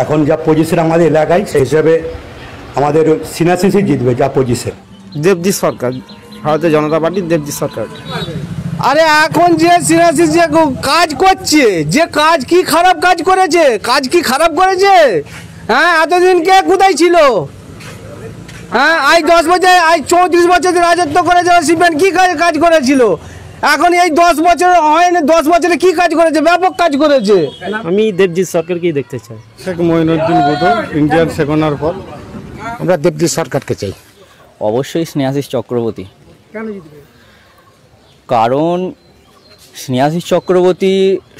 এখন যা পজিশন আমাদের এলাকায় সেই হিসাবে আমাদের সিনাসিসি জিতবে যা পজিশন। দেবজিৎ সরকার, ভারতীয় জনতা পার্টির দেবজিৎ সরকার। আরে এখন যে সিনাসিস যে কাজ করছে, যে কাজ কি খারাপ কাজ করেছে, কাজ কি খারাপ করেছে? হ্যাঁ, এতদিন কে কোথায় ছিল? হ্যাঁ, আজ 10 বছর, আজ 34 বছর রাজত্ব করেছে সিপিএম, কি কাজ করেছিল? এখন এই 10 বছর হয়নি, 10 বছরে কি কাজ করেছে? ব্যাপক কাজ করেছে। আমি দেবজিৎ সরকারকেই দেখতে চাই। শেখ মঈনুদ্দিন বুধো ইন্ডিয়ান সেকোনার পর আমরা দেবজিৎ সরকারকে চাই। অবশ্যই স্নেহাশিস চক্রবর্তী। কেন জিতবে? কারণ স্নেহাশিস চক্রবর্তী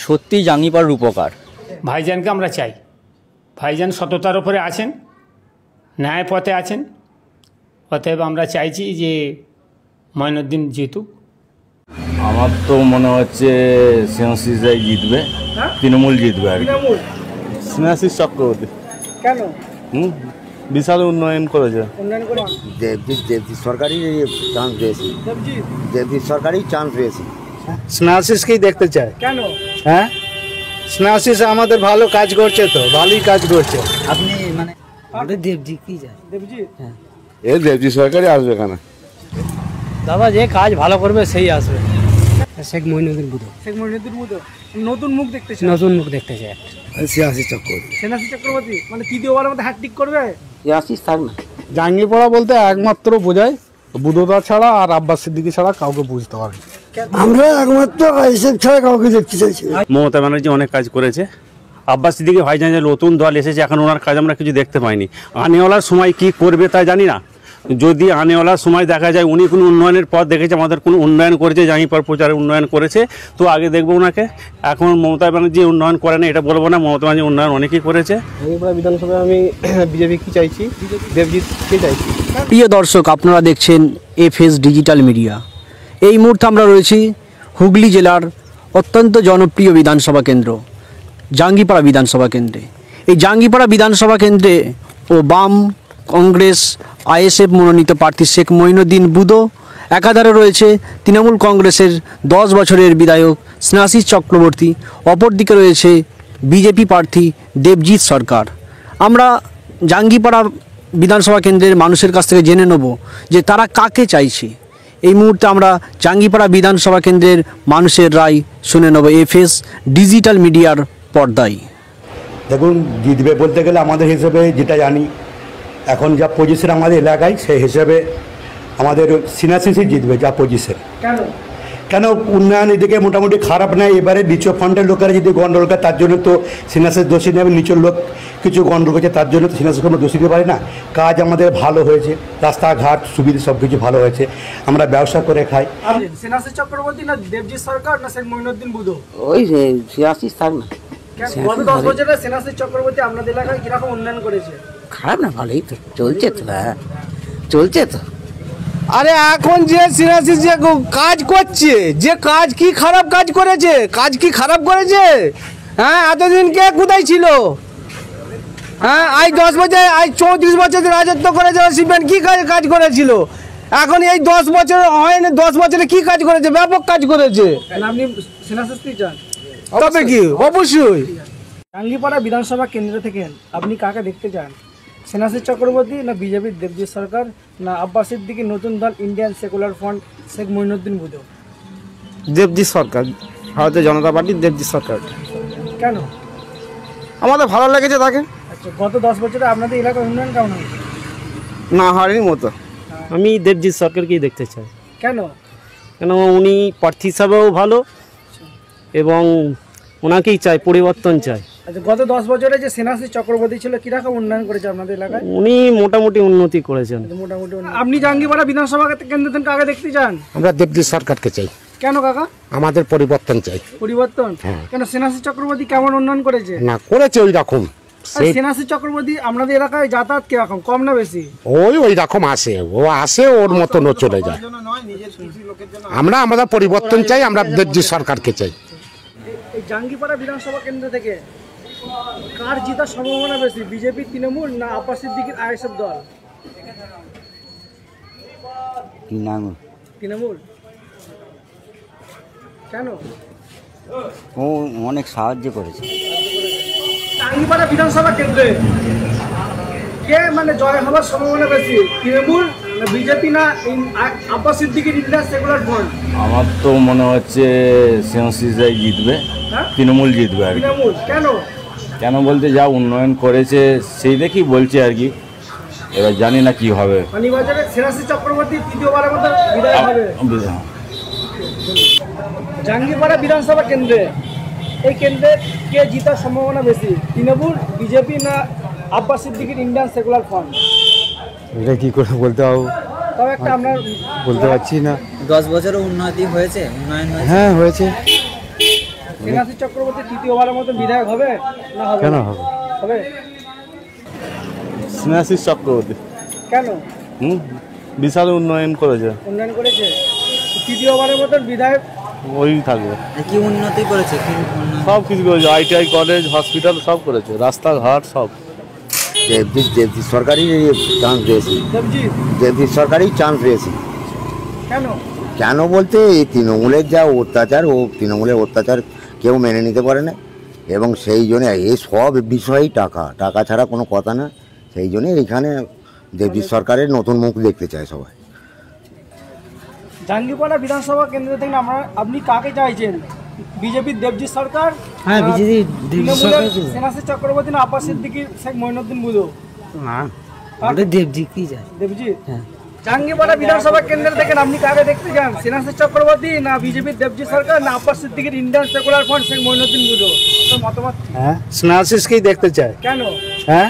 সত্যি জাঙ্গিপাড়ার উপকার। ভাইজানকে আমরা চাই। ভাইজান সততার উপরে আছেন, ন্যায় পথে আছেন, অতএব আমরা চাইছি যে মঈনুদ্দিন জিতুক। আমার তো মনে হচ্ছে স্নেহাশিসরাই জিতবে, তৃণমূল জিতবে আর কি। স্নেহাশিস চক্রবর্তী। কেন? বিশাল উন্নয়ন করেছে। উন্নয়ন করে দেবজিৎ সরকারই চান্স পেয়েছি। দেবজিৎ সরকারই চান্স পেয়েছি। স্নেহাশিসকেই দেখতে চাই। কেন? হ্যাঁ, স্নেহাশিস আমাদের ভালো কাজ করছে, তো ভালোই কাজ করছে। আপনি মানে আমাদের দেবজিৎ কি চাই? দেবজিৎ? হ্যাঁ, এই দেবজিৎ সরকারই আসবে এখানে। দাদা যে কাজ ভালো করবে সেই আসবে। শেখ মঈনুদ্দিন বুধো। শেখ মঈনুদ্দিন বুধো নতুন মুখ দেখতে চাই। নতুন মুখ দেখতে চাই। স্নেহাশিস চক্রবর্তী। স্নেহাশিস চক্রবর্তী মানে তৃতীয়বারের মধ্যে হ্যাট্রিক করবে। স্নেহাশিস থাক না। জাঙ্গিপাড়া বলতে একমাত্র বোঝায় বুধোদা ছাড়া আর আব্বাস সিদ্দিকী ছাড়া কাউকে বুঝতে পারি। আমরা একমাত্র আইএসএফ ছাড়া কাউকে দেখতে চাইছি। মমতা ব্যানার্জি অনেক কাজ করেছে। আব্বাস সিদ্দিকী ভাইজান যে নতুন দল এসেছে, এখন ওনার কাজ আমরা কিছু দেখতে পাইনি। আনেওয়ালার সময় কি করবে তা জানি না। যদি আনেওয়ালার সময় দেখা যায় উনি কোনো উন্নয়নের পথ দেখেছে, আমাদের কোনো উন্নয়ন করেছে, জাঙ্গিপাড়া প্রচারে উন্নয়ন করেছে, তো আগে দেখবো ওনাকে। এখন মমতা ব্যানার্জি উন্নয়ন করে না এটা বলবো না, মমতা ব্যানার্জি উন্নয়ন অনেকই করেছে। জাঙ্গিপাড়া বিধানসভায় আমি বিজেপি কি চাইছি, দেবজিৎকে চাইছি। প্রিয় দর্শক, আপনারা দেখছেন এফএস ডিজিটাল মিডিয়া। এই মুহূর্তে আমরা রয়েছি হুগলি জেলার অত্যন্ত জনপ্রিয় বিধানসভা কেন্দ্র জাঙ্গিপাড়া বিধানসভা কেন্দ্রে। এই জাঙ্গিপাড়া বিধানসভা কেন্দ্রে বাম, কংগ্রেস, আইএসএফ মনোনীত প্রার্থী শেখ মঈনুদ্দিন বুধো, একাধারে রয়েছে তৃণমূল কংগ্রেসের 10 বছরের বিধায়ক স্নেহাশিস চক্রবর্তী, অপরদিকে রয়েছে বিজেপি প্রার্থী দেবজিৎ সরকার। আমরা জাঙ্গিপাড়া বিধানসভা কেন্দ্রের মানুষের কাছ থেকে জেনে নেব যে তারা কাকে চাইছে। এই মুহূর্তে আমরা জাঙ্গিপাড়া বিধানসভা কেন্দ্রের মানুষের রায় শুনে নেব এফএস ডিজিটাল মিডিয়ার পর্দায়। দেখুন, জিতবে বলতে গেলে আমাদের হিসেবে যেটা জানি, এখন যা পজিশন আমাদের এলাকায় সেই হিসেবে আমাদের সিনাসিসি জিতবে যা পজিশন। কেন? উন্নয়ন এদিকে মোটামুটি খারাপ নেই। এবারে নিচু ফান্ডের লোকেরা যদি গন্ডগোল করে তার জন্য তো সিনাসিস দোষী নেবে। নিচুর লোক কিছু গন্ডগোল করছে তার জন্য তো সিনাসিসকে আমরা দোষী দিতে পারি না। কাজ আমাদের ভালো হয়েছে, রাস্তাঘাট সুবিধা সব কিছু ভালো হয়েছে, আমরা ব্যবসা করে খাই। স্নেহাশিস চক্রবর্তী না দেবজিৎ সরকার না শেখ মঈনুদ্দিন বুধো? ওই স্নেহাশিস থাক না। গত 10 বছরে স্নেহাশিস চক্রবর্তী আপনাদের এলাকায় কিরকম উন্নয়ন করেছে? খারাপ না, ভালোই তো চলছে তো। চলছে তো। আরে এখন যে স্নেহাশিস যে কাজ করছে, যে কাজ কি খারাপ কাজ করেছে, কাজ কি খারাপ করেছে? হ্যাঁ, এতদিন কে কোথায় ছিল? হ্যাঁ, আজ 10 বছর, আজ 34 বছর রাজত্ব করেছে সিপিএম, কি কাজ করেছিল? এখন এই 10 বছর হয়নি, 10 বছরে কি কাজ করেছে? ব্যাপক কাজ করেছে। আপনি স্নেহাশিস চান? তবে কি, অবশ্যই। জাঙ্গিপাড়া বিধানসভা কেন্দ্র থেকে আপনি কাকে দেখতে চান? স্নেহাশিস চক্রবর্তী না বিজেপির দেবজিৎ সরকার না আব্বাস সিদ্দিকীর নতুন দল Indian Secular Front Sheikh Moinuddin Budho? Debjit Sarkar, Bharatiya Janata পার্টির দেবজিৎ সরকার। কেন? আমাদের ভালো লেগেছে তাকে। আচ্ছা, গত 10 বছরে আপনাদের এলাকার উন্নয়ন কেমন হয়েছে? না হওয়ারই মতো। আমি দেবজিৎ সরকারকেই দেখতে চাই। কেন? কেন উনি প্রার্থী হিসাবেও ভালো এবং ওনাকেই চাই, পরিবর্তন চাই। আচ্ছা, গত 10 বছরে যে স্নেহাশিস চক্রবর্তী ছিল কিরকম উন্নয়ন করেছে আপনাদের এলাকায়? উনি মোটামুটি উন্নতি করেছেন। মোটামুটি। আপনি জাঙ্গিপাড়া বিধানসভা কেন্দ্র থেকে কাকে দেখতে চান? আমরা দেবজিৎ সরকারকে চাই। কেন কাকা? আমাদের পরিবর্তন চাই। পরিবর্তন? কেন? স্নেহাশিস চক্রবর্তী কেমন উন্নয়ন করেছে? না করেছে ওই রকম। স্নেহাশিস চক্রবর্তী আপনাদের এলাকায় যাতায়াত কিরকম, কম না বেশি? ওই রকম আসে, ও আসে ওর মতন ও চলে যায়। আমরা আমাদের পরিবর্তন চাই, আমরা দেবজিৎ সরকারকে চাই। এই জাঙ্গিপাড়া বিধানসভা কেন্দ্র থেকে কার জেতার সম্ভাবনা বেশি, বিজেপি, তৃণমূল না আব্বাস সিদ্দিকীর আইএসএফ দল? তৃণমূল। কেন? ও অনেক সাহায্য করেছে। টাঙ্গিপাড়া বিধানসভা কেন্দ্রে কে মানে জয় হওয়ার সম্ভাবনা বেশি, তৃণমূল না বিজেপি না আব্বাস সিদ্দিকীর ইন্ডিয়া সেকুলার ফ্রন্ট? আমার তো মনে হচ্ছে সিএনসিসিআই জিতবে, তৃণমূল জিতবে আর কি। তৃণমূল কেন? কেন বলতে যা উন্নয়ন করেছে সেই দেখেই বলছে আর কি, এবার জানি না কি হবে। শনিবাজারে স্নেহাশিস চক্রবর্তী তৃতীয়বারের মতো বিধায়ক হবে। জাঙ্গিপাড়া বিধানসভা কেন্দ্রে এই কেন্দ্রে কে জিতার সম্ভাবনা বেশি, তৃণমূল বিজেপি না আব্বাস সিদ্দিকীর ইন্ডিয়ান সেকুলার ফ্রন্ট? এটা কি করে বলতে পারবো, তবে একটা আমরা বলতে পারছি না। 10 বছরে উন্নয়ন হয়েছে। হ্যাঁ হয়েছে। স্নেহাশিস চক্রবর্তী তৃতীয়বারের মতো বিধায়ক হবে না হবে? কেন হবে? হবে। স্নেহাশিস চক্রবর্তী কেন? বিশাল উন্নয়ন করেছে। উন্নয়ন করেছে, তৃতীয়বারের মতো বিধায়ক ওই থাকবে। কি উন্নতি করেছে? সব কিছু করেছে, আইটিআই কলেজ, হসপিটাল সব করেছে, রাস্তাঘাট সব। দেবজিৎ সরকারই চান্স পেয়েছে, দেবজিৎ সরকারই চান্স পেয়েছে। কেন? কেন বলতে এই তৃণমূলের যা অত্যাচার, ও তৃণমূলের অত্যাচার কেউ মেনে নিতে পারে না, এবং সেই জন্য এই সব বিষয়েই টাকা টাকা ছাড়া কোনো কথা না। সেই জন্য এখানে দেবজিৎ সরকারের নতুন মুখ দেখতে চায় সবাই। জাঙ্গিপাড়া বিধানসভা কেন্দ্র থেকে আপনি কাকে চাইছেন, বিজেপির দেবজিৎ সরকার? হ্যাঁ, বিজেপি দেবজিৎ সরকার। স্নেহাশিস চক্রবর্তী না আব্বাস সিদ্দিকীর শেখ মঈনুদ্দিন বুধো? না, আমাদের দেবজিৎই যায়। দেবজিৎ। জাঙ্গিপাড়া বিধানসভা কেন্দ্র থেকে আপনি কাকে দেখতে চান, স্নেহাশিস চক্রবর্তী না বিজেপির দেবজিৎ সরকার না আব্বাস সিদ্দিকীর Indian Secular Front Sheikh Moinuddin Budho? আপনার মতামত? হ্যাঁ, স্নেহাশিসকেই দেখতে চায়। কেন? হ্যাঁ,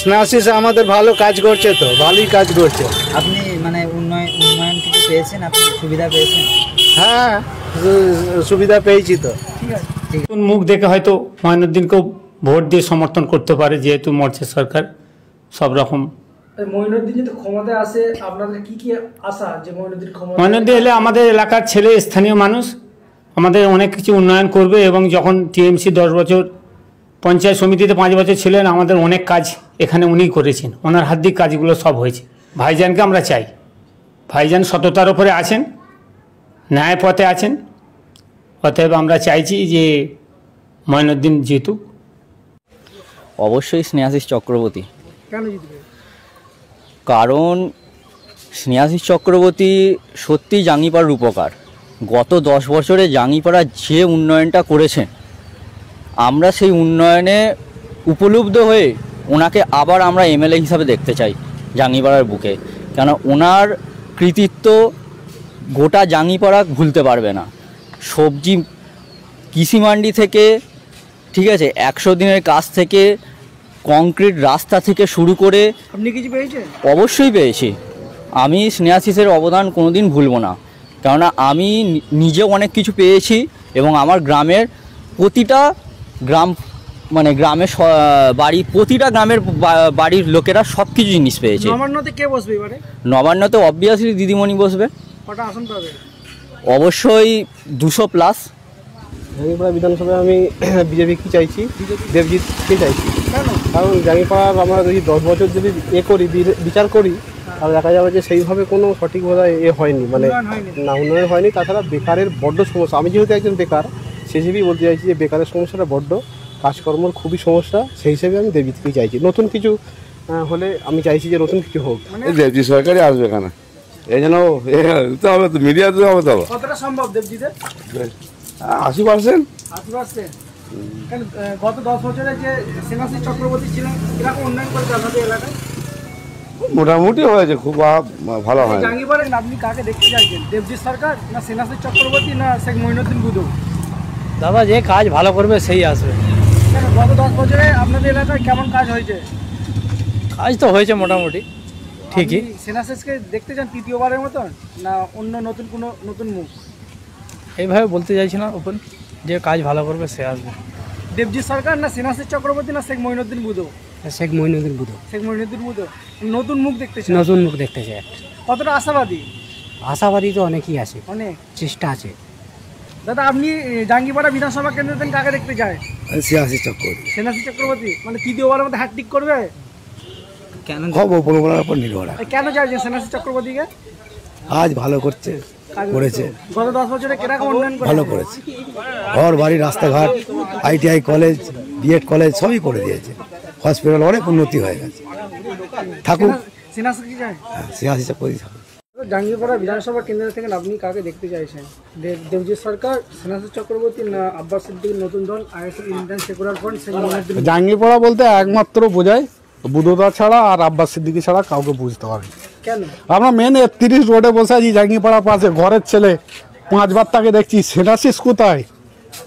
স্নেহাশিস আমাদের ভালো কাজ করছে, তো ভালোই কাজ করছে। আপনি মানে উন্নয়ন কিছু পেয়েছেন, আপনি সুবিধা পেয়েছেন? হ্যাঁ, সুবিধা পেয়েছি তো। ঠিক আছে। মুখ দেখে হয়তো মঈনুদ্দিনকেও ভোট দিয়ে সমর্থন করতে পারে, যেহেতু মর্চের সরকার সব রকম। মঈনুদ্দিন যদি ক্ষমতায় আসে, আপনাদের কি কি আশা যে মঈনুদ্দিন ক্ষমতা? মঈনুদ্দিন এলে আমাদের এলাকার ছেলে, স্থানীয় মানুষ, আমাদের অনেক কিছু উন্নয়ন করবে। এবং যখন টিএমসি 10 বছর, পঞ্চায়েত সমিতিতে 5 বছর ছিলেন, আমাদের অনেক কাজ এখানে উনিই করেছেন, ওনার হাত দিয়ে কাজগুলো সব হয়েছে। ভাইজানকে আমরা চাই, ভাইজান সততার ওপরে আছেন, ন্যায় পথে আছেন, অতএব আমরা চাইছি যে মঈনুদ্দিন জিতুক। অবশ্যই স্নেহাশিস চক্রবর্তী। কেন জিতবে? কারণ স্নেহাশিস চক্রবর্তী সত্যি জাঙ্গিপাড়ার উপকার। গত 10 বছরে জাঙ্গিপাড়া যে উন্নয়নটা করেছেন, আমরা সেই উন্নয়নে উপলব্ধ হয়ে ওনাকে আবার আমরা এমএলএ হিসাবে দেখতে চাই জাঙ্গিপাড়ার বুকে। কেন ওনার কৃতিত্ব গোটা জাঙ্গিপাড়া ভুলতে পারবে না। সবজি কৃষি মান্ডি থেকে, ঠিক আছে, 100 দিনের কাজ থেকে, কংক্রিট রাস্তা থেকে শুরু করে। আপনি কিছু পেয়েছেন? অবশ্যই পেয়েছি। আমি স্নেহাশিসের অবদান কোনোদিন ভুলব না, কেননা আমি নিজেও অনেক কিছু পেয়েছি, এবং আমার গ্রামের প্রতিটা গ্রামের বাড়ি, প্রতিটা গ্রামের বাড়ির লোকেরা সব কিছু জিনিস পেয়েছে। নবান্নতে কে বসবে এবারে? নবান্নতে অবভিয়াসলি দিদিমণি বসবে। কটা আসন পাবে? অবশ্যই 200+। জাঙ্গিপাড়া বিধানসভায় আমি বিজেপিকে চাইছি, দেবজিৎকে চাইছি। কারণ জাঙ্গিপাড়ার আমরা যদি 10 বছর যদি বিচার করি, আর দেখা যাবে যে সেইভাবে কোনো সঠিকভাবে হয়নি, মানে না উন্নয়ন হয়নি। তাছাড়া বেকারের বড্ড সমস্যা। আমি যেহেতু একজন বেকার, সেই হিসেবেই বলতে চাইছি যে বেকারের সমস্যাটা বড্ড, কাজকর্মর খুবই সমস্যা। সেই হিসেবে আমি দেবজিৎকেই চাইছি। নতুন কিছু হলে আমি চাইছি যে নতুন কিছু হোক। দেবজিৎ সরকারই আসবে এখানে, এই জন্য হবে তো, মিডিয়াতে হবে তো। কতটা সম্ভব দেবজিতের? 80%। 80%? কেন গত 10 বছরে যে স্নেহাশিস চক্রবর্তী ছিলেন, এরকম উন্নয়ন করেছে আপনাদের এলাকায়? মোটামুটি হয়েছে, খুব ভালো হয়। জাঙ্গিপাড়ায় আপনি কাকে দেখতে চাইছেন, দেবজিৎ সরকার না স্নেহাশিস চক্রবর্তী না শেখ মঈনুদ্দিন বুধো? দাদা যে কাজ ভালো করবে সেই আসবে। কেন গত 10 বছরে আপনাদের এলাকায় কেমন কাজ হয়েছে? কাজ তো হয়েছে মোটামুটি ঠিকই। স্নেহাশিসকে দেখতে চান তৃতীয়বারের মতন, না অন্য নতুন মুখ? এইভাবে বলতে চাইছি না, ওপেন যে কাজ ভালো করবে সে আসবে। দেবজিৎ সরকার না স্নেহাশিস চক্রবর্তী না শেখ মঈনুদ্দিন বুধো? শেখ মঈনুদ্দিন বুধো। শেখ মঈনুদ্দিন বুধো। নতুন মুখ দেখতে চান? নতুন মুখ দেখতে চাই। কতটা আশাবাদী? আশাবাদী তো অনেকই আছে, অনেক চেষ্টা আছে। দাদা আপনি জাঙ্গিপাড়া বিধানসভা কেন্দ্র থেকে কাকে দেখতে চায়? স্নেহাশিস চক্রবর্তী। স্নেহাশিস চক্রবর্তী মানে তৃতীয়বারের মধ্যে হ্যাট্রিক করবে? কেন? খবর উপর নির্ভর। কেন চাইছেন স্নেহাশিস চক্রবর্তীকে? কাজ ভালো করছে, করেছে, গত 10 বছরে কিরকম উন্নয়ন করেছে? ভালো করেছে। ঘর বাড়ি রাস্তাঘাট ITI কলেজ B.Ed কলেজ সবই করে দিয়েছে। হসপিটাল অনেক উন্নতি হয়ে গেছে। থাকুক, সিনাসি কি চাই? সিনাসি করে থাকুক। জাঙ্গিপাড়া বিধানসভা কেন্দ্র থেকে আপনি কাকে দেখতে চাইছেন? দেবজিৎ সরকার, সিনাসি চক্রবর্তী না আব্বাস সিদ্দিকীর নতুন দল ISF Indian Secular front? Jangipara বলতে একমাত্র বোঝায় বুধদা ছাড়া আর আব্বাস সিদ্দিকী ছাড়া কাউকে বুঝতে পারি। কেন? আমরা মেন 31 রোডে বসে আছি, জাঙ্গিপাড়া পাশে, ঘরের ছেলে 5 বার তাকে দেখছি। সেনাশিস কোথায়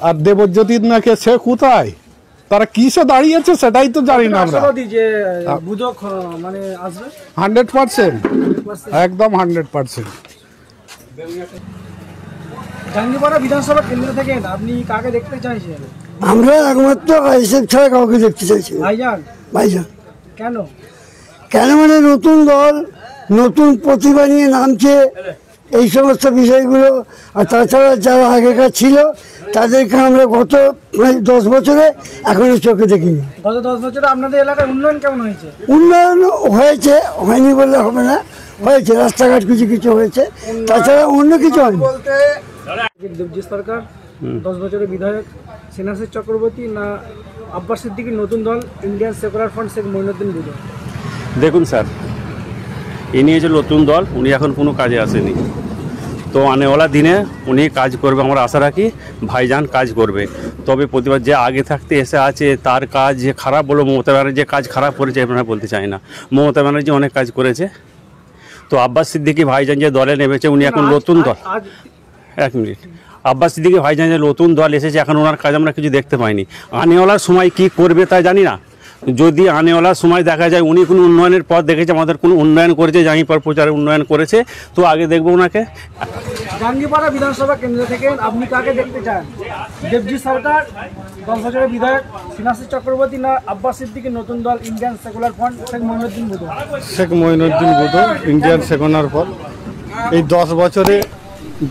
আর দেবজ্যোতি নাকি সে কোথায়? তারা কিসে দাঁড়িয়েছে সেটাই তো জানি না আমরা। যে বুধক মানে আসবে 100%, একদম 100%। জাঙ্গিপাড়া বিধানসভা কেন্দ্র থেকে আপনি কাকে দেখতে চাইছেন? আমরা একমাত্র ISF ছাড়া কাউকে দেখতে চাইছি। ভাইজান? ভাইজান কেন? কেন মানে নতুন দল, নতুন প্রতিভা নিয়ে নামছে, এই সমস্ত বিষয়গুলো। আর তাছাড়া যারা আগেকার ছিল তাদেরকে আমরা গত 10 বছরে এখনো চোখে দেখিনি। গত 10 বছরে আপনাদের এলাকায় উন্নয়ন কেমন হয়েছে? উন্নয়ন হয়েছে, হয়নি বললে হবে না, হয়েছে। রাস্তাঘাট কিছু কিছু হয়েছে, তাছাড়া অন্য কিছু হয়নি। দেবজিৎ সরকার 10 বছরের বিধায়ক, সিনাসি চক্রবর্তী না আব্বাস সিদ্দিকীর নতুন দল Indian Secular Front Sheikh Moinuddin Budho? দেখুন স্যার, ইনি যে নতুন দল, উনি এখন কোনো কাজে আসেনি। তো আনেওয়ালা দিনে উনি কাজ করবে, আমরা আশা রাখি ভাইজান কাজ করবে। তবে প্রতিবার যে আগে থাকতে এসে আছে তার কাজ যে খারাপ বলো, মমতা ব্যানার্জি যে কাজ খারাপ করেছে আপনারা বলতে চাই না। মমতা ব্যানার্জি অনেক কাজ করেছে। তো আব্বাস সিদ্দিকী ভাইজান যে দলে নেমেছে, উনি এখন নতুন দল। 1 মিনিট। আব্বাস সিদ্দিকী ভাইজান যে নতুন দল এসেছে, এখন ওনার কাজ আমরা কিছু দেখতে পাইনি। আনেওয়ালার সময় কি করবে তাই জানি না। যদি আনেওয়ালার সময় দেখা যায় উনি কোনো উন্নয়নের পথ দেখেছে, আমাদের কোনো উন্নয়ন করেছে, জাঙ্গিপাড়া প্রচারে উন্নয়ন করেছে, তো আগে দেখবো ওনাকে। জাঙ্গিপাড়া বিধানসভা কেন্দ্র থেকে আপনি কাকে দেখতে চান? দেবজিৎ সরকার 10 বছরের বিধায়ক, সিনাসি চক্রবর্তী না আব্বাস সিদ্দিকীর নতুন দল Indian Secular Front Sheikh Moinuddin Budho? Sheikh Moinuddin Budho, Indian Secular Front. এই 10 বছরে,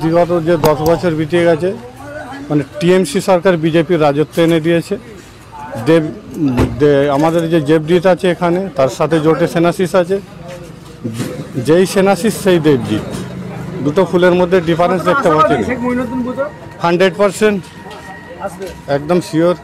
বিগত যে 10 বছর বিতিয়ে গেছে, মানে TMC সরকার বিজেপির রাজত্ব এনে দিয়েছে। আমাদের যে দেবজিৎ আছে এখানে, তার সাথে জোটে সেনাশিস আছে। যেই সেনাশিস সেই দেবজিৎ, দুটো ফুলের মধ্যে ডিফারেন্স দেখতে পাচ্ছি। 100% একদম শিওর।